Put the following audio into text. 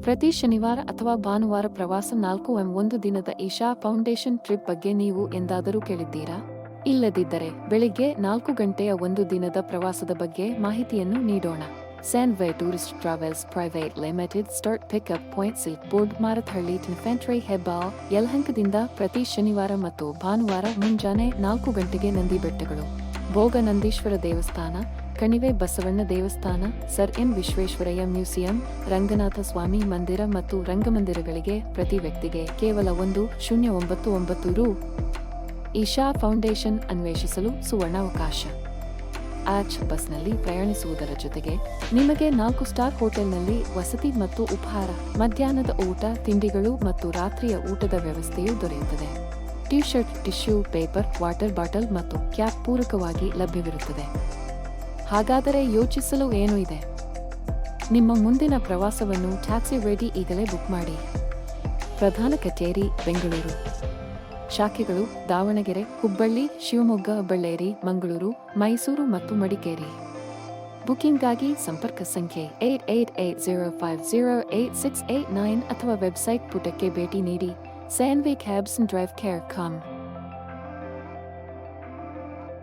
ಪ್ರತಿ ಶನಿವಾರ ಅಥವಾ ಭಾನುವಾರ ಪ್ರವಾಸ 4 ದಿನದ ಇಶಾ ಫೌಂಡೇಶನ್ ಟ್ರಿಪ್ ಬಗ್ಗೆ ನೀವು ಎಂದಾದರೂ ಕೇಳಿದ್ದೀರಾ? ಇಲ್ಲದಿದ್ದರೆ ಬೆಳಿಗ್ಗೆ 4 ಗಂಟೆಯ 1 ದಿನದ ಪ್ರವಾಸದ ಬಗ್ಗೆ ಮಾಹಿತಿಯನ್ನು ನೀಡೋಣ. Sanway tourist travels private limited start pickup point silk board Marathahalli infantry Hebbal ಯಲಹಂಕದಿಂದ ಪ್ರತಿ ಶನಿವಾರ ಮತ್ತು ಭಾನುವಾರ ಮುಂಜಾನೆ 4 ಗಂಟೆಗೆ ನಂದಿ ಬೆಟ್ಟಗಳು, ಭೋಗನಂದೀಶ್ವರ ದೇವಸ್ಥಾನ, ಕಣಿವೆ ಬಸವಣ್ಣ ದೇವಸ್ಥಾನ, sir M Visvesvaraya museum, Ranganatha Swamy ಮಂದಿರ ಮತ್ತು ರಂಗಮಂದಿರಗಳಿಗೆ ಪ್ರತಿ ವ್ಯಕ್ತಿಗೆ ಕೇವಲ 1,099 ರೂ. ಇಶಾ ಫೌಂಡೇಶನ್ ಅನ್ವೇಷಿಸಲು ಸುವರ್ಣಾವಕಾಶ. ಬಸ್ನಲ್ಲಿ ಪ್ರಯಾಣಿಸುವುದರ ಜೊತೆಗೆ ನಿಮಗೆ 4 ಸ್ಟಾರ್ ಹೋಟೆಲ್ನಲ್ಲಿ ವಸತಿ ಮತ್ತು ಉಪಹಾರ, ಮಧ್ಯಾಹ್ನದ ಊಟ, ತಿಂಡಿಗಳು ಮತ್ತು ರಾತ್ರಿಯ ಊಟದ ವ್ಯವಸ್ಥೆಯೂ ದೊರೆಯುತ್ತದೆ. T shirt, tissue paper, water bottle ಮತ್ತು ಕ್ಯಾಪ್ ಪೂರಕವಾಗಿ ಲಭ್ಯವಿರುತ್ತದೆ. ಹಾಗಾದರೆ ಯೋಚಿಸಲು ಏನು ಇದೆ? ನಿಮ್ಮ ಮುಂದಿನ ಪ್ರವಾಸವನ್ನು ಟ್ಯಾಕ್ಸಿ ರೆಡಿ ಈಗಲೇ ಬುಕ್ ಮಾಡಿ. ಪ್ರಧಾನ ಕಚೇರಿ ಬೆಂಗಳೂರು, ಶಾಖೆಗಳು ದಾವಣಗೆರೆ, ಹುಬ್ಬಳ್ಳಿ, ಶಿವಮೊಗ್ಗ, ಬಳ್ಳಾರಿ, ಮಂಗಳೂರು, ಮೈಸೂರು ಮತ್ತು ಮಡಿಕೇರಿ. ಬುಕಿಂಗ್ಗಾಗಿ ಸಂಪರ್ಕ ಸಂಖ್ಯೆ 8880508689 ಅಥವಾ ವೆಬ್ಸೈಟ್ ಪುಟಕ್ಕೆ ಭೇಟಿ ನೀಡಿ. Sanway cabs and drive care com.